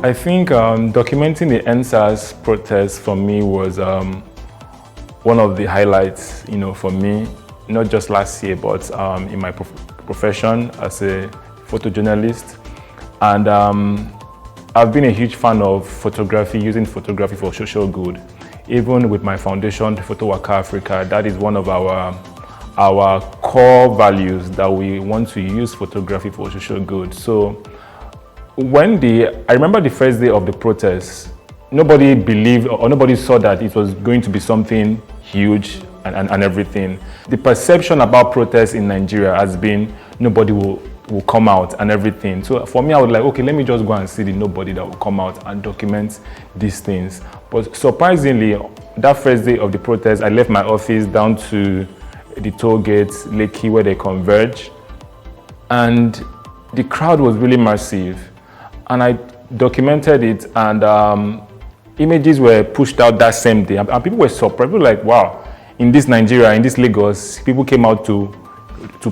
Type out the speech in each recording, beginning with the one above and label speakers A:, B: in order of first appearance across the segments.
A: I think documenting the EndSARS protest for me was one of the highlights, for me, not just last year, but in my profession as a photojournalist. And I've been a huge fan of photography, using photography for social good. Even with my foundation, Photo Waka Africa, that is one of our core values, that we want to use photography for social good. So I remember the first day of the protest, nobody believed or nobody saw that it was going to be something huge and everything. The perception about protests in Nigeria has been nobody will come out and everything. So for me, I was like, okay, let me just go and see the nobody that will come out and document these things. But surprisingly, that first day of the protest, I left my office down to the toll gates, Lekki, where they converge. And the crowd was really massive. And I documented it, and images were pushed out that same day. And people were surprised. People were like, wow, in this Nigeria, in this Lagos, people came out to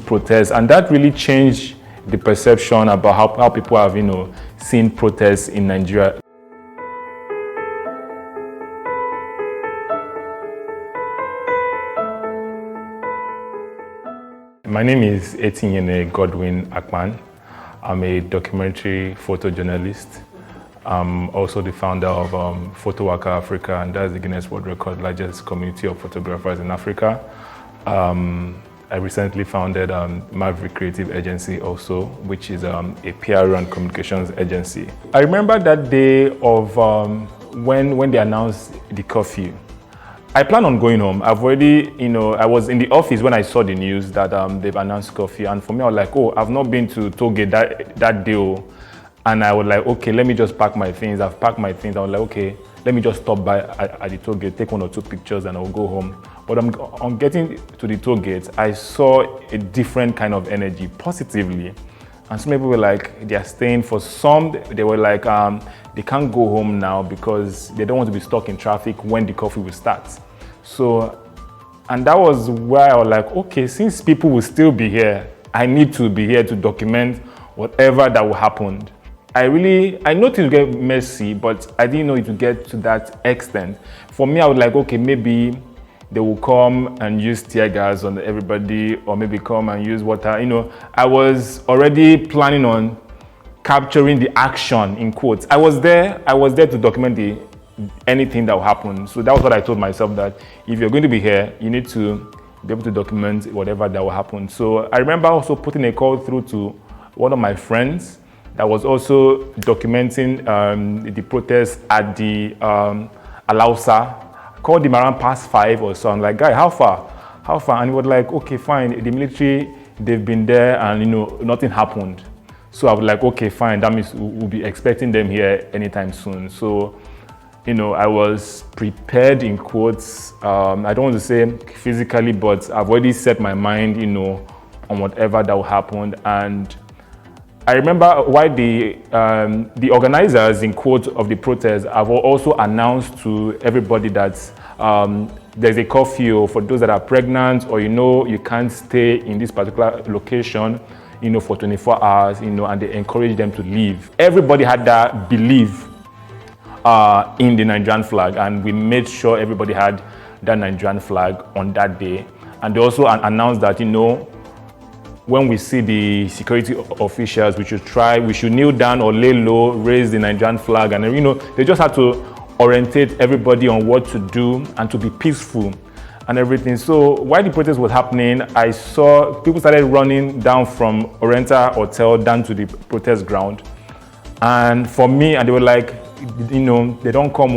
A: protest. And that really changed the perception about how people have, seen protests in Nigeria. My name is Eti-Inyene Godwin Akpan. I'm a documentary photojournalist. I'm also the founder of Photo Waka Africa, and that's the Guinness World Record largest community of photographers in Africa. I recently founded Maverick Creative Agency also, which is a PR and communications agency. I remember that day of when they announced the curfew. I plan on going home. I've already, I was in the office when I saw the news that they've announced curfew, and for me, I was like, oh, I've not been to Tollgate that day. And I was like, okay, let me just pack my things. I've packed my things. I was like, okay, let me just stop by at the toll gate, take one or two pictures, and I'll go home. But on getting to the toll gate, I saw a different kind of energy, positively. And some people were like, they are staying. For some, they were like, they can't go home now because they don't want to be stuck in traffic when the curfew will start. So, and that was where I was like, okay, since people will still be here, I need to be here to document whatever that will happen. I know things will get messy, but I didn't know it would get to that extent. For me, I was like, okay, maybe they will come and use tear gas on everybody, or maybe come and use water. I was already planning on capturing the action, in quotes. I was there to document anything that will happen. So that was what I told myself, that if you're going to be here, you need to be able to document whatever that will happen. So I remember also putting a call through to one of my friends that was also documenting the protest at the Alausa. Called him around past 5 or so. I'm like, guy, how far? And he was like, okay, fine. The military, they've been there, and nothing happened. So I was like, okay, fine. That means we'll be expecting them here anytime soon. So, I was prepared, in quotes. I don't want to say physically, but I've already set my mind, on whatever that will happen. And I remember why the organizers, in quotes, of the protest have also announced to everybody that there's a curfew for those that are pregnant, or you can't stay in this particular location, for 24 hours, and they encourage them to leave. Everybody had that belief in the Nigerian flag, and we made sure everybody had that Nigerian flag on that day. And they also announced that, when we see the security officials, we should kneel down or lay low, raise the Nigerian flag, and they just had to orientate everybody on what to do and to be peaceful and everything. So while the protest was happening, I saw people started running down from Oriental Hotel down to the protest ground. And for me, and they were like, they don't come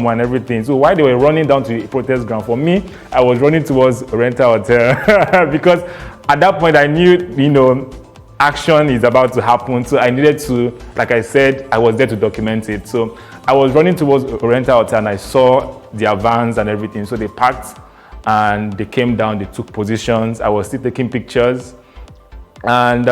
A: and everything. So while they were running down to the protest ground, for me, I was running towards Oriental Hotel because at that point I knew, action is about to happen. So I needed to, like I said, I was there to document it. So I was running towards Oriental Hotel, and I saw their vans and everything. So they parked and they came down, they took positions. I was still taking pictures. And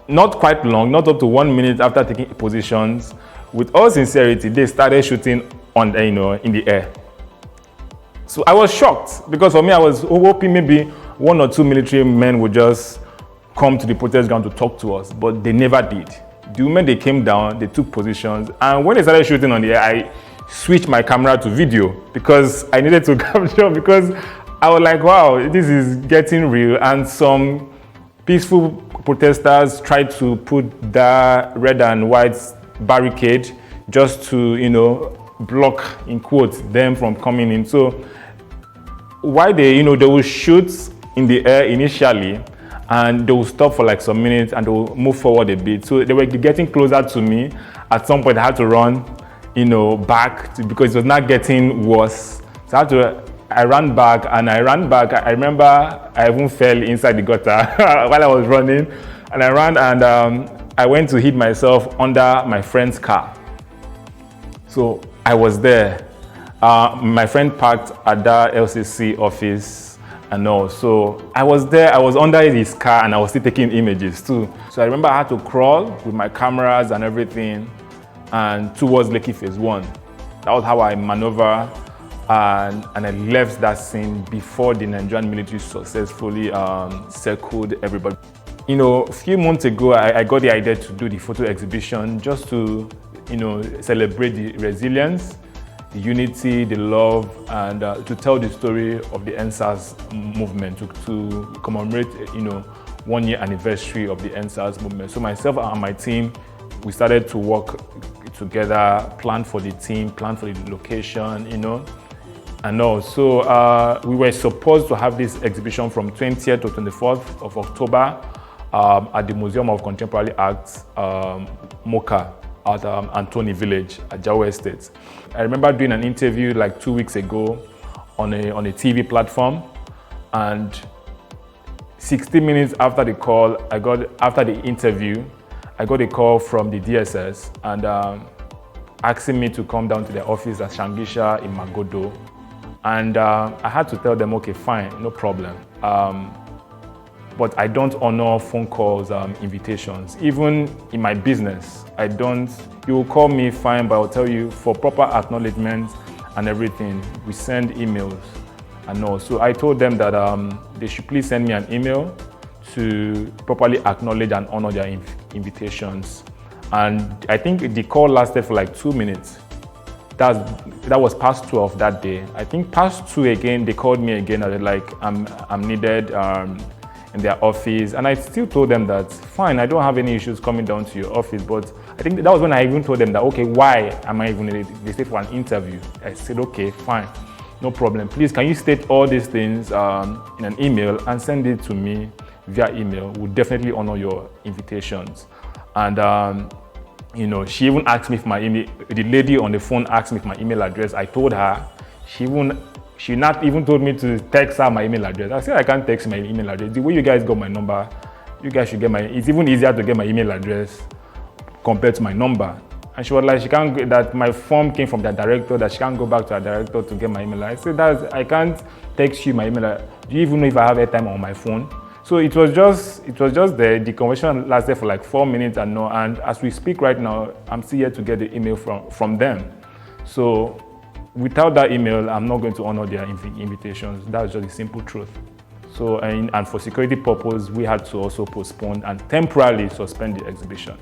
A: not quite long, not up to 1 minute after taking positions, with all sincerity, they started shooting in the air. So I was shocked, because for me, I was hoping maybe 1 or 2 military men would just come to the protest ground to talk to us, but they never did. The women, they came down, they took positions, and when they started shooting on the air, I switched my camera to video because I needed to capture, because I was like, wow, this is getting real. And some peaceful protesters tried to put that red and white barricade just to, you know, block, in quotes, them from coming in. So why they, you know, they will shoot in the air initially, and they will stop for like some minutes and they will move forward a bit. So they were getting closer to me. At some point I had to run, you know, back because it was not getting worse. So I ran back. I remember I even fell inside the gutter while I was running. And I ran and I went to hit myself under my friend's car. So I was there. My friend parked at the LCC office and all. So I was there, I was under his car and I was still taking images too. So I remember I had to crawl with my cameras and everything and towards Lekki Phase 1. That was how I maneuver and I left that scene before the Nigerian military successfully circled everybody. You know, a few months ago, I got the idea to do the photo exhibition just to, you know, celebrate the resilience, the unity, the love, and to tell the story of the EndSARS movement, to commemorate, you know, 1 year anniversary of the EndSARS movement. So myself and my team, we started to work together, plan for the team, plan for the location, you know, and all. So we were supposed to have this exhibition from 20th to 24th of October at the Museum of Contemporary Arts, Moka, at Antoni Village at Jawa Estate. I remember doing an interview like 2 weeks ago on a TV platform, and 60 minutes after the call, after the interview, I got a call from the DSS and asking me to come down to their office at Shangisha in Magodo. And I had to tell them, okay, fine, no problem. But I don't honor phone calls, invitations. Even in my business, I don't. You will call me, fine, but I'll tell you for proper acknowledgement and everything, we send emails and all. So I told them that they should please send me an email to properly acknowledge and honor their invitations. And I think the call lasted for like 2 minutes. That was past 12 that day. I think past 2 again, they called me again and they're like, I'm needed in their office. And I still told them that, fine, I don't have any issues coming down to your office. But I think that was when I even told them that, okay, why am I even needed? They said for an interview. I said, okay, fine, no problem. Please, can you state all these things in an email and send it to me via email? We'll definitely honor your invitations. And you know, she even asked me for my email. The lady on the phone asked me for my email address. I told her. She not even told me to text her my email address. I said I can't text my email address. The way you guys got my number, you guys should get my. It's even easier to get my email address compared to my number. And she was like, she can't. That my form came from the director. That she can't go back to her director to get my email. I said I can't text you my email. Do you even know if I have airtime on my phone? So it was just there. The conversation lasted for like 4 minutes and no. And as we speak right now, I'm still here to get the email from them. So without that email, I'm not going to honor their invitations. That's just the simple truth. So and for security purpose, we had to also postpone and temporarily suspend the exhibition.